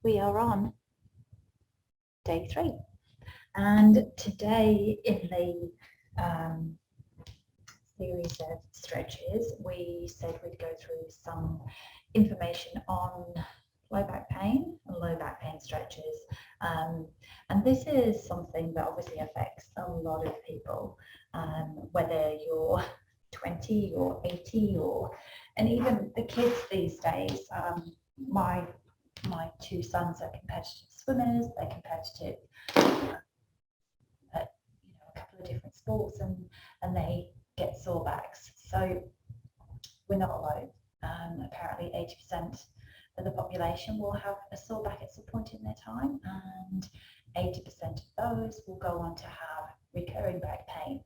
We are on day 3, and today in the series of stretches we said we'd go through some information on low back pain and low back pain stretches, and this is something that obviously affects a lot of people, whether you're 20 or 80 and even the kids these days. My 2 sons are competitive swimmers. They're competitive at a couple of different sports, and they get sore backs. So we're not alone. Apparently 80% of the population will have a sore back at some point in their time, and 80% of those will go on to have recurring back pain.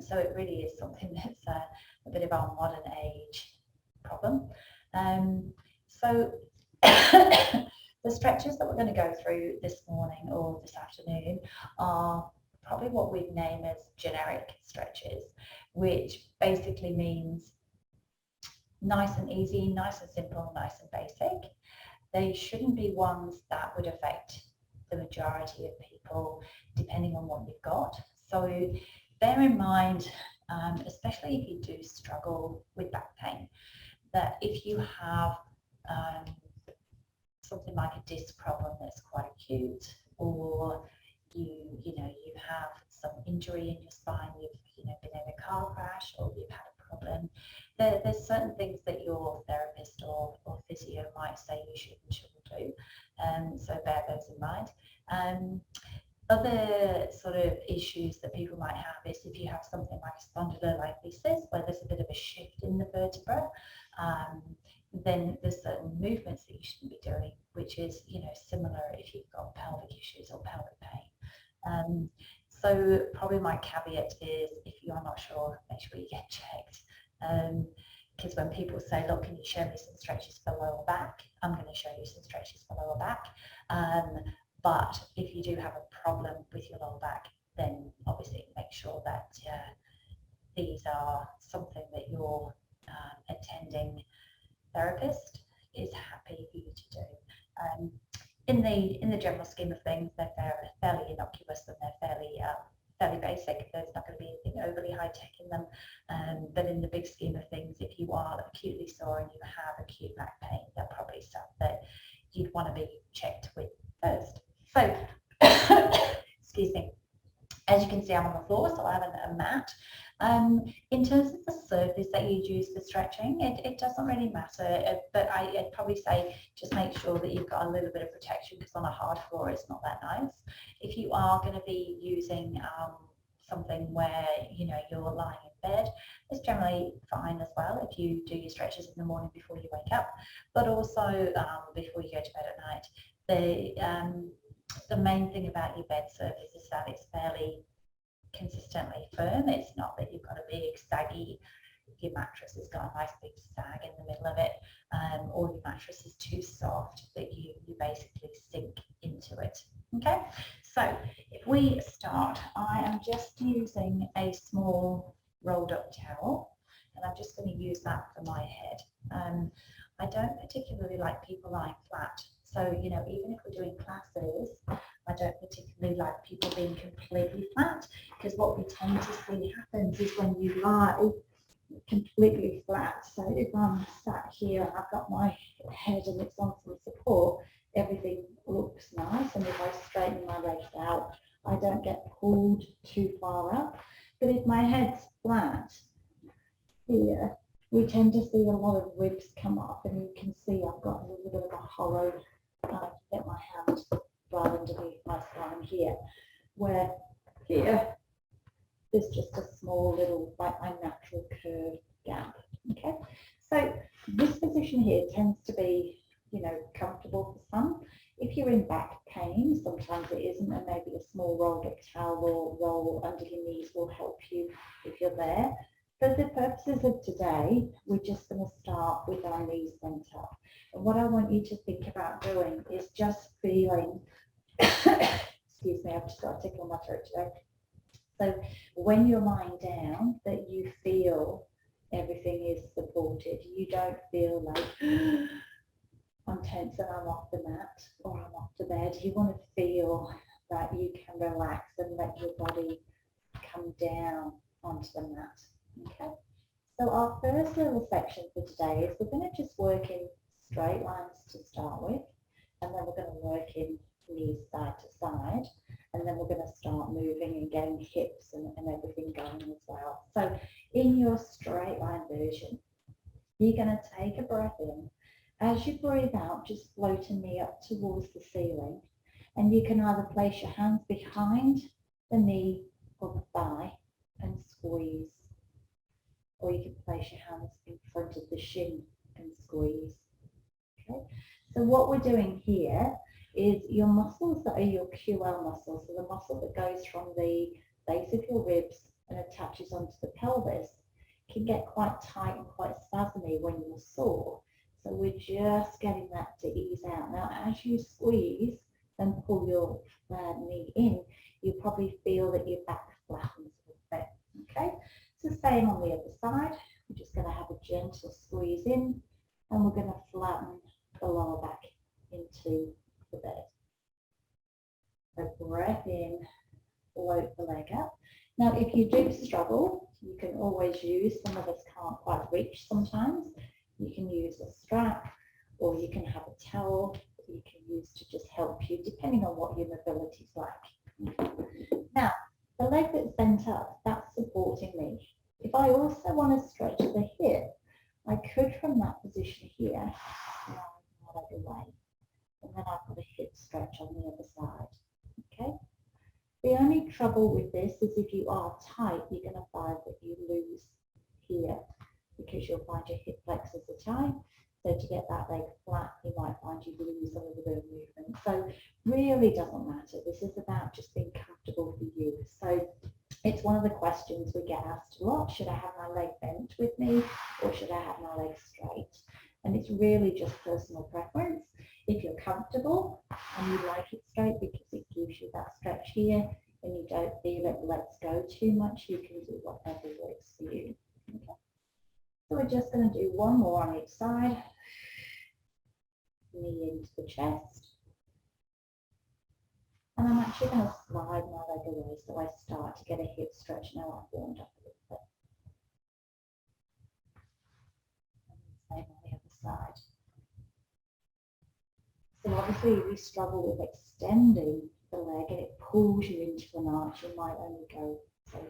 So it really is something that's a bit of our modern age problem. So the stretches that we're going to go through this morning or this afternoon are probably what we'd name as generic stretches, which basically means nice and easy, nice and simple, nice and basic. They shouldn't be ones that would affect the majority of people, depending on what you've got. So bear in mind, especially if you do struggle with back pain, that if you have something like a disc problem that's quite acute, or you have some injury in your spine, you've been in a car crash, or you've had a problem, there's certain things that your therapist or physio might say you should and shouldn't do. So bear those in mind. Other sort of issues that people might have is if you have something like a spondylolisthesis, where there's a bit of a shift in the vertebra, then there's certain movements that you shouldn't be doing, which is similar if you've got pelvic issues or pelvic pain. So probably my caveat is, if you are not sure, make sure you get checked. Because when people say, look, can you show me some stretches for lower back, I'm going to show you some stretches for lower back. But if you do have a problem with your lower back, then obviously make sure that these are something that your attending therapist is happy for you to do. In the general scheme of things, they're fairly innocuous, and they're fairly basic. There's not going to be anything overly high tech in them. But in the big scheme of things, if you are acutely sore and you have acute back pain, they're probably stuff that you'd want to be checked with first. So, excuse me. As you can see, I'm on the floor, so I have a mat. In terms of the surface that you use for stretching, it doesn't really matter, but I'd probably say just make sure that you've got a little bit of protection, because on a hard floor it's not that nice. If you are going to be using something where you're lying in bed, it's generally fine as well if you do your stretches in the morning before you wake up, but also before you go to bed at night. The main thing about your bed surface is that it's fairly consistently firm. It's not that you've got a big saggy, if your mattress has got a nice big sag in the middle of it, or your mattress is too soft that you basically sink into it. Okay, so if we start, I am just using a small rolled up towel, and I'm just going to use that for my head. I don't particularly like people lying flat. So, even if we're doing classes, I don't particularly like people being completely flat, because what we tend to see happens is when you lie completely flat. So if I'm sat here, I've got my head and it's on some support, everything looks nice. And if I straighten my legs out, I don't get pulled too far up. But if my head's flat here, we tend to see a lot of ribs come up, and you can see I've got a little bit of a hollow. Get my hand right underneath my spine here, where here there's just a small little, like my natural curve gap. Okay, so this position here tends to be, comfortable for some. If you're in back pain, sometimes it isn't, and maybe a small rolled up towel or roll under your knees will help you if you're there. For the purposes of today, we're just going to start with our knees bent up. And what I want you to think about doing is just feeling, excuse me, I've just got a tickle in my throat today. So when you're lying down, that you feel everything is supported. You don't feel like I'm tense and I'm off the mat or I'm off to bed, you want to feel that you can relax and let your body come down onto the mat. Okay, so our first little section for today is we're going to just work in straight lines to start with, and then we're going to work in knees side to side, and then we're going to start moving and getting hips and everything going as well. So in your straight line version, you're going to take a breath in. As you breathe out, just float a knee up towards the ceiling, and you can either place your hands behind the knee or the thigh and squeeze, or you can place your hands in front of the shin and squeeze. Okay, so what we're doing here is your muscles that are your QL muscles, so the muscle that goes from the base of your ribs and attaches onto the pelvis, can get quite tight and quite spasmy when you're sore. So we're just getting that to ease out. Now, as you squeeze and pull your knee in, you probably feel that your back flattens a bit. Okay, so same on the other side. We're just going to have a gentle squeeze in, and we're going to flatten the lower back into the bed. So breath in, float the leg up. Now, if you do struggle, you can always use, some of us can't quite reach sometimes, you can use a strap, or you can have a towel that you can use to just help you, depending on what your mobility is like. Now, the leg that's bent up, that's supporting me. If I also want to stretch the hip, I could, from that position here, slide my leg away, and then I've got a hip stretch on the other side. Okay. The only trouble with this is if you are tight, you're going to find that you lose here, because you'll find your hip flexors are tight. So to get that leg flat, you might find you lose a little bit of movement. So really doesn't matter. This is about just being comfortable for you. So it's one of the questions we get asked a lot. Should I have my leg bent with me, or should I have my leg straight? And it's really just personal preference. If you're comfortable and you like it straight because it gives you that stretch here, and you don't feel it lets go too much, you can do whatever works for you. Okay. So we're just going to do one more on each side. Knee into the chest. And I'm actually going to slide my leg away so I start to get a hip stretch. Now I've warmed up a little bit. And same on the other side. So obviously if you struggle with extending the leg and it pulls you into an arch, you might only go so far.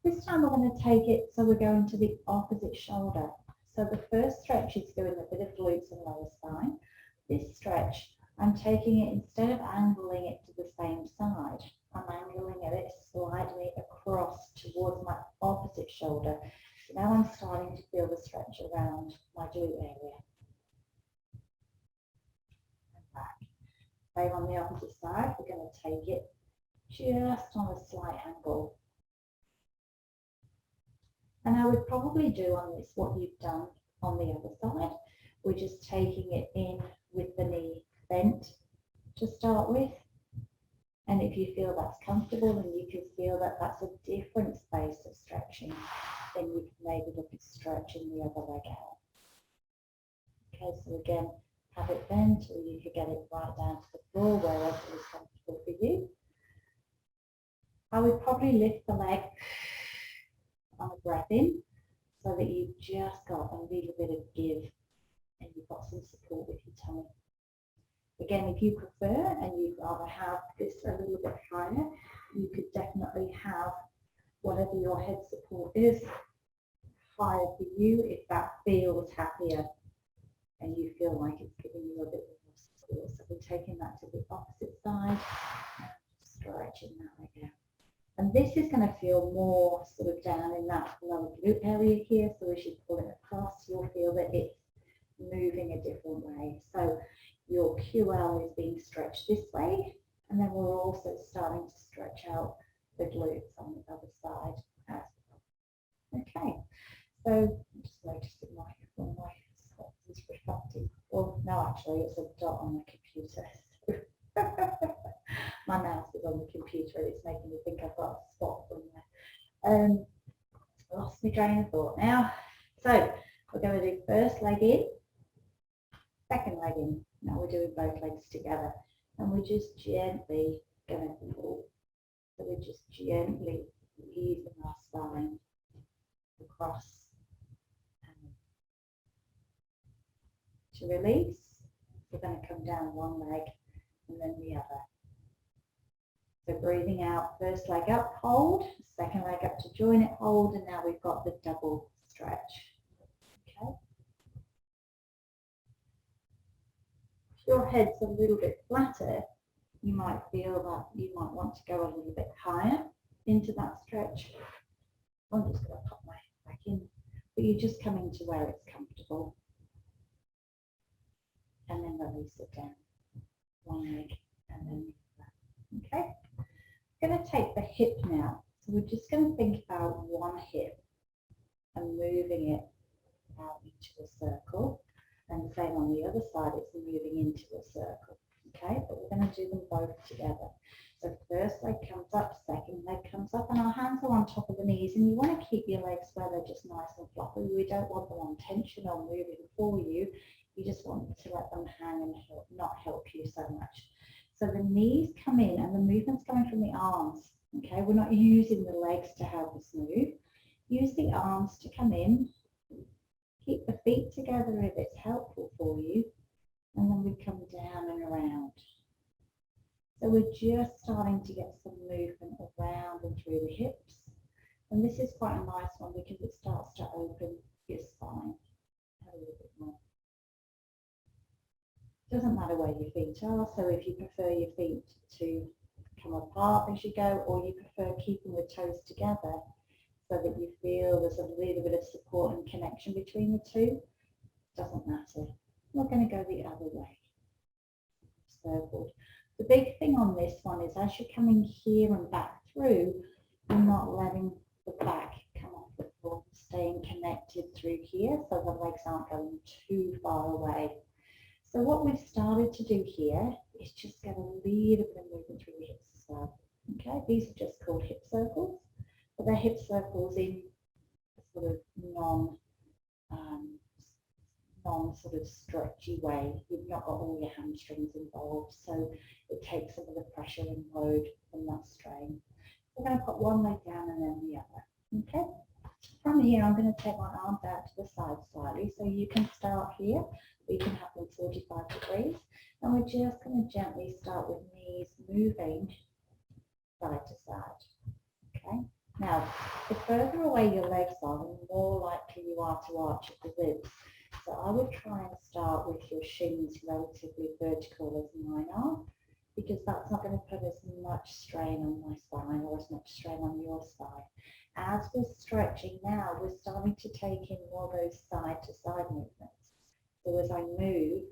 This time we're going to take it, so we're going to the opposite shoulder. So the first stretch is doing a bit of glutes and lower spine. This stretch, I'm taking it, instead of angling it to the same side, I'm angling it slightly across towards my opposite shoulder. So now I'm starting to feel the stretch around my glute area. And back. Same on the opposite side, we're going to take it just on a slight angle. And I would probably do on this what you've done on the other side. We're just taking it in with the knee bent to start with. And if you feel that's comfortable and you can feel that that's a different space of stretching, then you can maybe look at stretching the other leg out. Okay, so again, have it bent, or you could get it right down to the floor, wherever is comfortable for you. I would probably lift the leg on a breath in, so that you've just got a little bit of give and you've got some support with your tummy. Again, if you prefer and you'd rather have this a little bit higher, you could definitely have whatever your head support is higher for you if that feels happier and you feel like it's giving you a bit more support. So we're taking that to the opposite side and stretching that leg out. And this is going to feel more sort of down in that lower glute area here. So as you pull it across, you'll feel that it's moving a different way. So your QL is being stretched this way, and then we're also starting to stretch out the glutes on the other side as well. Okay, so I'm just noticing my spot is reflecting. Well, no, actually, it's a dot on the computer. My mouse is on the computer and it's making me think I've got a spot from there. Lost my train of thought now. So we're going to do first leg in, Second leg in. Now we're doing both legs together. And we're just gently going to pull. So we're just gently easing our spine across. To release, we're going to come down one leg and then the other. So breathing out, first leg up, hold, second leg up to join it, hold, and now we've got the double stretch. Okay. If your head's a little bit flatter, you might feel that you might want to go a little bit higher into that stretch. I'm just going to pop my head back in, but you're just coming to where it's comfortable. And then release it down. One leg and then the other. Okay? I'm going to take the hip now. So we're just going to think about one hip and moving it out into a circle. And the same on the other side, it's moving into a circle. Okay? But we're going to do them both together. So first leg comes up, second leg comes up, and our hands are on top of the knees. And you want to keep your legs where they're just nice and floppy. We don't want them on tension or moving for you. You just want to let them hang and not help you so much. So the knees come in and the movement's coming from the arms. Okay, we're not using the legs to help us move. Use the arms to come in. Keep the feet together if it's helpful for you. And then we come down and around. So we're just starting to get some movement around and through the hips. And this is quite a nice one because it starts to open your spine a little bit more. Doesn't matter where your feet are, so if you prefer your feet to come apart as you go, or you prefer keeping the toes together so that you feel there's a little bit of support and connection between the two, doesn't matter. We're going to go the other way. Circled. The big thing on this one is as you're coming here and back through, you're not letting the back come off the floor, staying connected through here so the legs aren't going too far away. So what we've started to do here is just get a little bit of movement through the hips as well. Okay, these are just called hip circles, but they're hip circles in a sort of non sort of stretchy way. You've not got all your hamstrings involved, so it takes some of the pressure and load from that strain. We're going to put one leg down and then the other. Okay. From here, I'm going to take my arms out to the side slightly, so you can start here. We can have them 45 degrees, and we're just going to gently start with knees moving side to side. Okay. Now, the further away your legs are, the more likely you are to arch at the ribs. So I would try and start with your shins relatively vertical as mine are, because that's not going to put as much strain on my spine or as much strain on your spine. As we're stretching now, we're starting to take in more of those side to side movements. So as I move,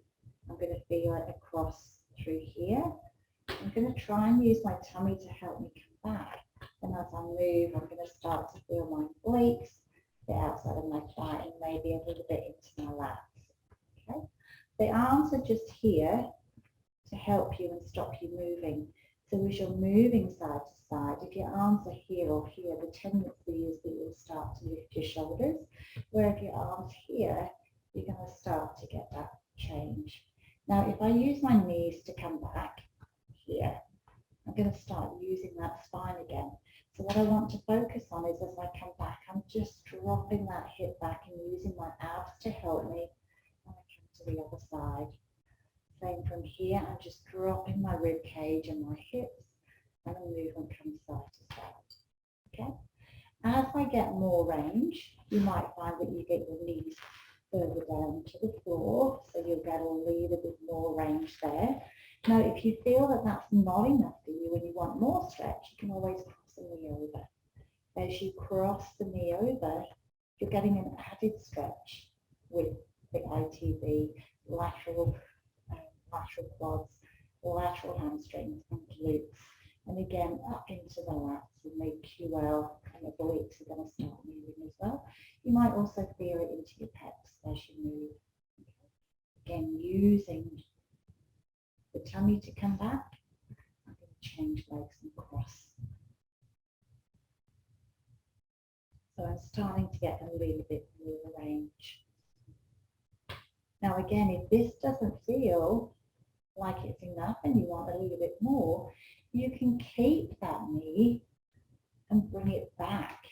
I'm going to feel it across through here. I'm going to try and use my tummy to help me come back. And as I move, I'm going to start to feel my obliques, the outside of my thigh, and maybe a little bit into my lats. Okay? The arms are just here to help you and stop you moving. So as you're moving side to side, if your arms are here or here, the tendency is that you'll start to lift your shoulders, where if your arms here, you're going to start to get that change. Now, if I use my knees to come back here, I'm going to start using that spine again. So what I want to focus on is as I come back, I'm just dropping that hip back and using my abs to help me when I come to the other side. Same from here, I'm just dropping my rib cage and my hips, and the movement comes side to side. Okay? As I get more range, you might find that you get your knees further down to the floor, so you'll get a little bit more range there. Now, if you feel that that's not enough for you and you want more stretch, you can always cross the knee over. As you cross the knee over, you're getting an added stretch with the ITB, lateral quads, lateral hamstrings and glutes. And again, up into the lats and the QL and the obliques are going to start moving as well. You might also feel it into your pecs as you move. Again, using the tummy to come back, I'm going to change legs and cross. So I'm starting to get a little bit more range. Now again, if this doesn't feel like it's enough and you want a little bit more, you can keep that knee and bring it back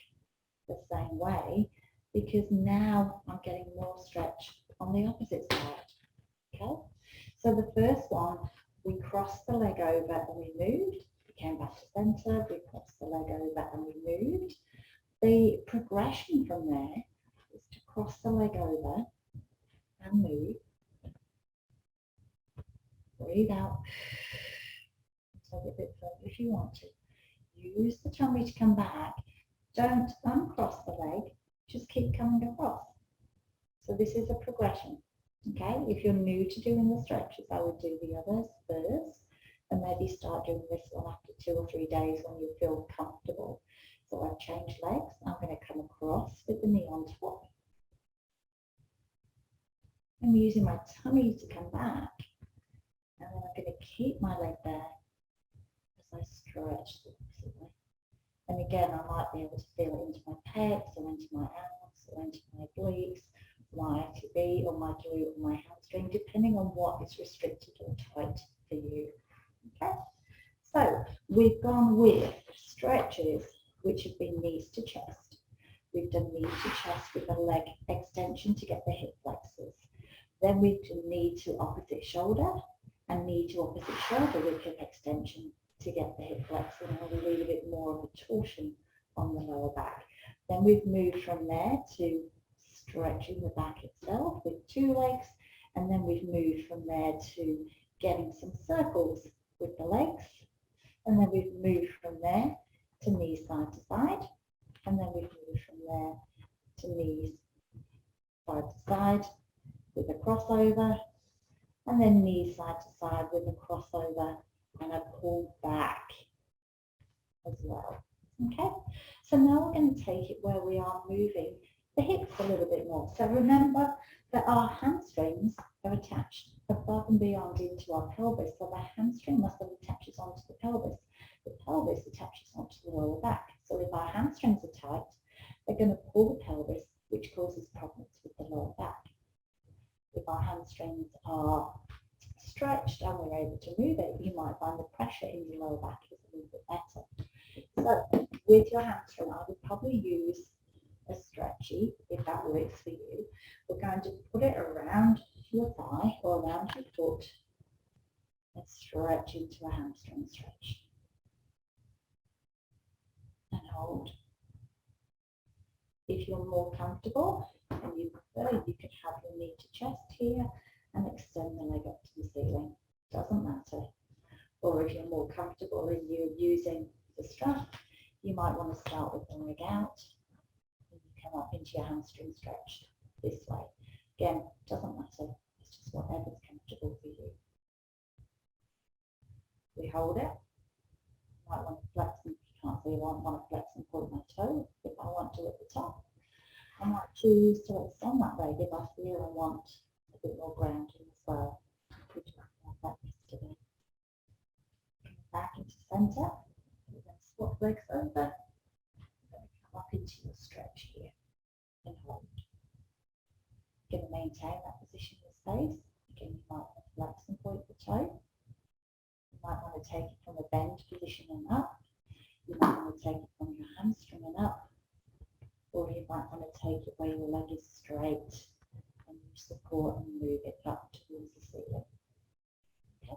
the same way, because now I'm getting more stretch on the opposite side. Okay, so the first one, we crossed the leg over and we moved. We came back to center, we crossed the leg over and we moved. The progression from there is to cross the leg over and move. Breathe out. Take it a bit further if you want to. Use the tummy to come back. Don't uncross the leg, just keep coming across. So this is a progression. Okay, if you're new to doing the stretches, I would do the others first and maybe start doing this one after 2 or 3 days when you feel comfortable. So I've changed legs. I'm going to come across with the knee on top. I'm using my tummy to come back, and then I'm going to keep my leg there as I stretch the opposite way. And again, I might be able to feel it into my pecs or into my abs or into my obliques, my ITB or my glute or my hamstring, depending on what is restricted or tight for you. Okay, so we've gone with stretches which have been knees to chest. We've done knee to chest with a leg extension to get the hip flexors. Then we've done knee to opposite shoulder and knee to opposite shoulder with hip extension to get the hip flexor and a little bit more of a torsion on the lower back. Then we've moved from there to stretching the back itself with 2 legs, and then we've moved from there to getting some circles with the legs, and then we've moved from there to knees side to side, and then we've moved from there to knees side to side with a crossover, and then knees side to side with a crossover and a pull back as well. Okay, so now we're going to take it where we are moving the hips a little bit more. So remember that our hamstrings are attached above and beyond into our pelvis. So the hamstring muscle attaches onto the pelvis. The pelvis attaches onto the lower back. So if our hamstrings are tight, they're going to pull the pelvis, which causes problems with the lower back. If our hamstrings are stretched and we're able to move it, you might find the pressure in your lower back is a little bit better. So with your hamstring, I would probably use a stretchy, if that works for you. We're going to put it around your thigh or around your foot and stretch into a hamstring stretch. And hold. If you're more comfortable and you prefer, you could have your knee to chest here and extend the leg up to the ceiling. Doesn't matter. Or if you're more comfortable and you're using the strap, you might want to start with the leg out and you come up into your hamstring stretch this way. Again, doesn't matter. It's just whatever's comfortable for you. We hold it. Might want to flex, and if you can't see, I want to flex and point my toe if I want to at the top. I might choose to extend that leg if I feel I want a bit more grounding as well. Which I like that yesterday. Back into center, and then swap legs over. Then come up into your stretch here and hold. You're going to maintain that position in space. Again, you might want to flex and point the toe. You might want to take it from a bend position and up. You might want to take it from your hamstring and up. Or you might want to take it where your leg is straight and you support and move it up towards the ceiling. Okay.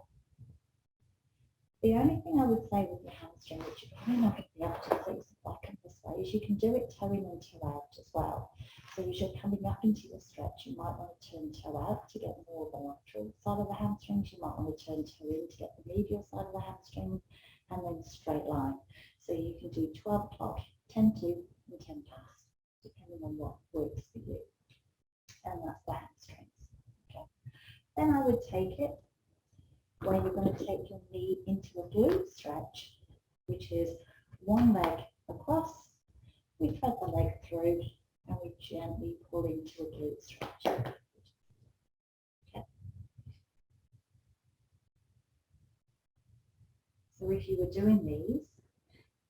The only thing I would say with your hamstring, which you're probably not going to be able to see, is if I come this way, is you can do it toe in and toe out as well. So as you're coming up into your stretch, you might want to turn toe out to get more of the lateral side of the hamstrings. You might want to turn toe in to get the medial side of the hamstring, and then straight line. So you can do 12 o'clock, 10 to, and 10 past, depending on what works for you. And that's the hamstrings. Okay. Then I would take it where you're going to take your knee into a glute stretch, which is one leg across, we thread the leg through, and we gently pull into a glute stretch. Okay. So if you were doing these,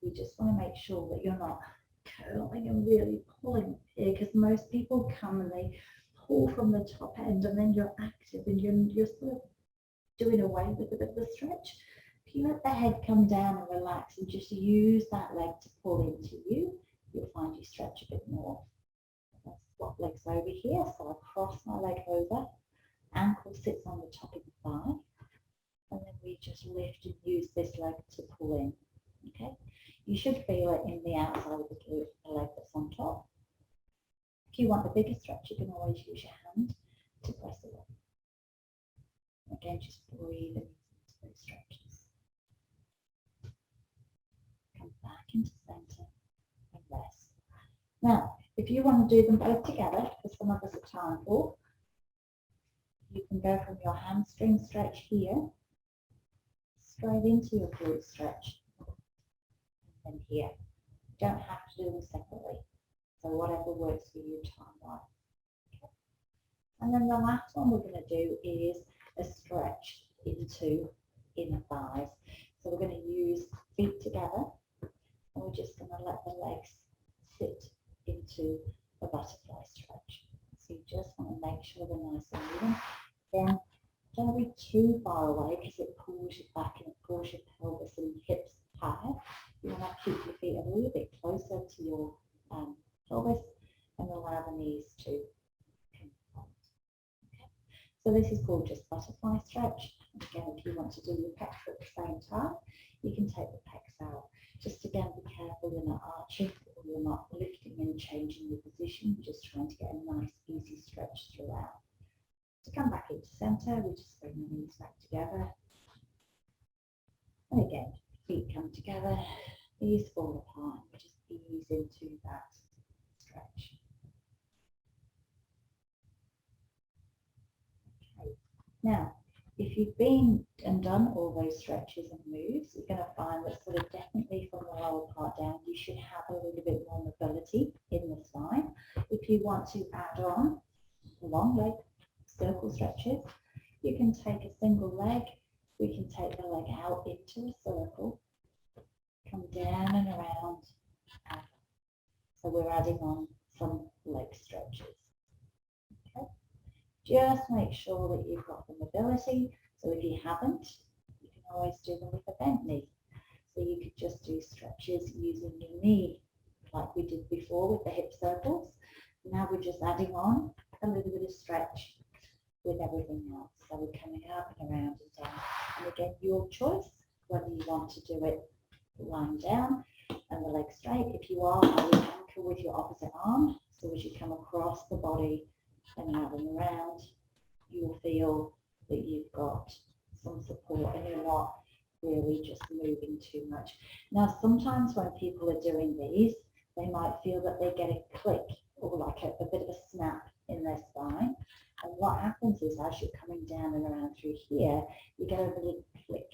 you just want to make sure that you're not curling and really pulling here, because most people come and they pull from the top end, and then you're active and you're sort of doing away with a bit of the stretch. If you let the head come down and relax and just use that leg to pull into you, you'll find you stretch a bit more. Let's swap legs over here. So I cross my leg over, ankle sits on the top of the thigh, and then we just lift and use this leg to pull in. Okay, you should feel it in the outside of the leg that's on top. If you want the bigger stretch, you can always use your hand to press it up. Again, just breathe into those stretches. Come back into center and rest. Now, if you want to do them both together, because some of us are time for, you can go from your hamstring stretch here, straight into your glute stretch, and here. You don't have to do them separately. So whatever works for you time-wise. Okay. And then the last one we're going to do is a stretch into inner thighs. So we're going to use feet together, and we're just going to let the legs sit into a butterfly stretch. So you just want to make sure they're nice and even. Then don't be too far away because it pulls you back and it pulls your pelvis and hips higher. You want to keep your feet a little bit closer to your pelvis and allow the knees to come front. Okay. So this is called just butterfly stretch. And again, if you want to do your pecs at the same time, you can take the pecs out. Just again, be careful you're not arching or you're not lifting and changing your position. You're just trying to get a nice, easy stretch throughout. To come back into center, we just bring the knees back together. And again, feet come together, knees fall apart, and just ease into that stretch. Okay. Now, if you've been and done all those stretches and moves, you're going to find that sort of definitely from the lower part down, you should have a little bit more mobility in the spine. If you want to add on long leg circle stretches, you can take a single leg, we can take the leg out into a circle, come down and around. So we're adding on some leg stretches. Okay. Just make sure that you've got the mobility. So if you haven't, you can always do them with a bent knee. So you could just do stretches using your knee like we did before with the hip circles. Now we're just adding on a little bit of stretch with everything else. So we're coming up and around and down. And again, your choice, whether you want to do it lying down and the leg straight. If you are, I would anchor with your opposite arm. So as you come across the body and out and around, you'll feel that you've got some support and you're not really just moving too much. Now, sometimes when people are doing these, they might feel that they get a click or like a bit of a snap in their spine. And what happens is as you're coming down and around through here, you get a little click.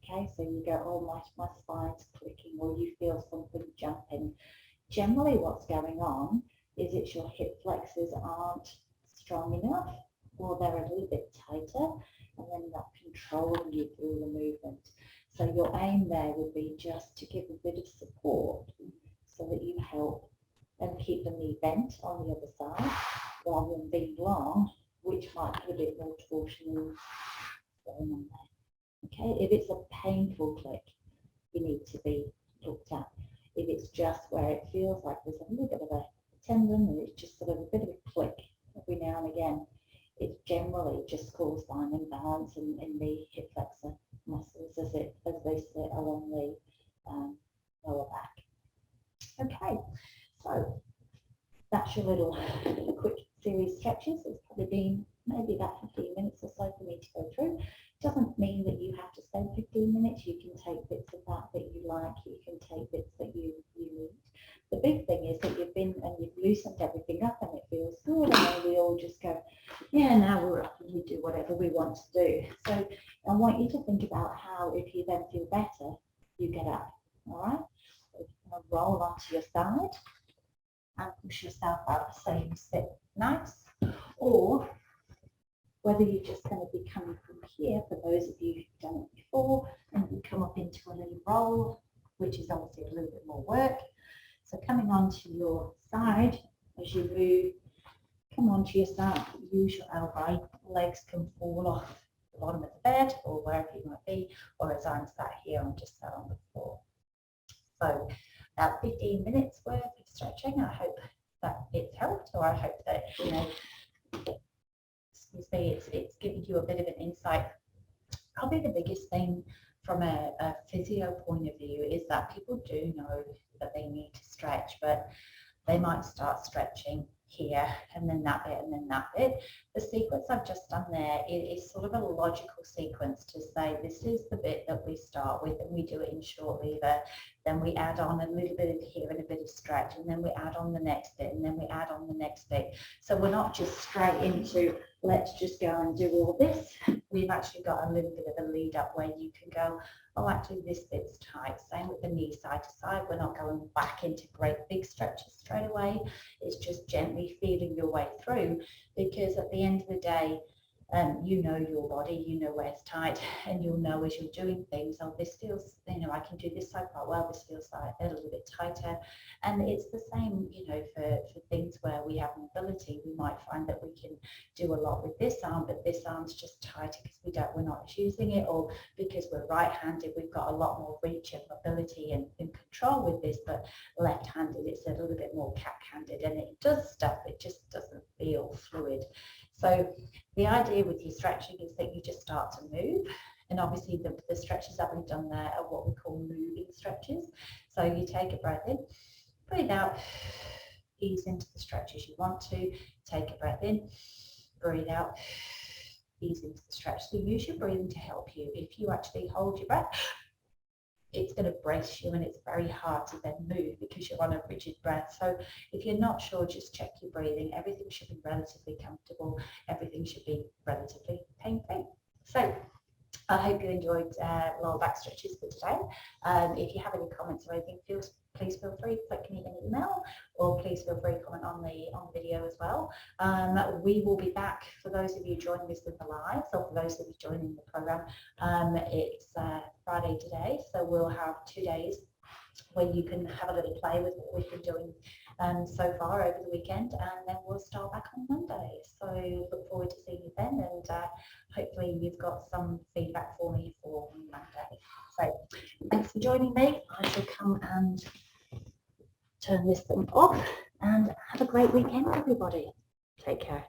Okay, so you go, oh, my spine's clicking, or you feel something jumping. Generally what's going on is it's your hip flexors aren't strong enough, or they're a little bit tighter, and then not controlling you through the movement. So your aim there would be just to give a bit of support so that you help and keep the knee bent on the other side rather than being long, which might put a bit more torsion going on there. Okay, if it's a painful click, you need to be looked at. If it's just where it feels like there's a little bit of a tendon and it's just sort of a bit of a click every now and again, it's generally just caused by an imbalance in the hip flexor muscles as they sit along the lower back. Okay, so that's your little quick series stretches. It's probably been maybe about 15 minutes or so for me to go through. Doesn't mean that you have to spend 15 minutes. You can take bits of that you like. You can take bits that you need. The big thing is that you've been and you've loosened everything up and it feels good, and then we all just go, yeah, now we're up and we do whatever we want to do. So I want you to think about how if you then feel better, you get up. All right? So you're going to roll onto your side and push yourself up so you sit nice, or whether you're just going to be coming from here, for those of you who've done it before, and you come up into a little roll, which is obviously a little bit more work. So coming onto your side as you move, come onto your side, use your elbow, legs can fall off the bottom of the bed or wherever you might be, or as I'm sat here, I'm just sat on the floor. So about 15 minutes worth of stretching. I hope that it's helped, or I hope that, you know, excuse me, it's giving you a bit of an insight. Probably the biggest thing from a physio point of view is that people do know that they need to stretch, but they might start stretching here and then that bit and then that bit. The sequence I've just done there is sort of a logical sequence to say this is the bit that we start with and we do it in short lever, then we add on a little bit of here and a bit of stretch, and then we add on the next bit, and then we add on the next bit. So we're not just straight into let's just go and do all this. We've actually got a little bit of a lead up where you can go, oh, actually this bit's tight. Same with the knee side to side. We're not going back into great big stretches straight away. It's just gently feeling your way through, because at the end of the day, you know your body, you know where it's tight, and you'll know as you're doing things, oh, this feels, you know, I can do this side quite well, this feels like a little bit tighter. And it's the same, you know, for things where we have mobility. We might find that we can do a lot with this arm, but this arm's just tighter because we're not using it, or because we're right-handed, we've got a lot more reach and mobility and control with this, but left-handed, it's a little bit more cat-handed, and it does stuff, it just doesn't feel fluid. So the idea with your stretching is that you just start to move, and obviously the stretches that we've done there are what we call moving stretches. So you take a breath in, breathe out, ease into the stretch as you want to, take a breath in, breathe out, ease into the stretch. So use your breathing to help you. If you actually hold your breath, it's going to brace you, and it's very hard to then move because you're on a rigid breath. So if you're not sure, just check your breathing. Everything should be relatively comfortable. Everything should be relatively pain-free. So I hope you enjoyed lower back stretches for today. If you have any comments or anything, please feel free to flick me an email, or please feel free to comment on the video as well. We will be back, for those of you joining us in the live, or for those of you joining the program. It's Friday today, so we'll have 2 days where you can have a little play with what we've been doing so far over the weekend, and then we'll start back on Monday. So look forward to seeing you then, and hopefully you've got some feedback for me for Monday. So thanks for joining me. I shall come and turn this thing off, and have a great weekend, everybody. Take care.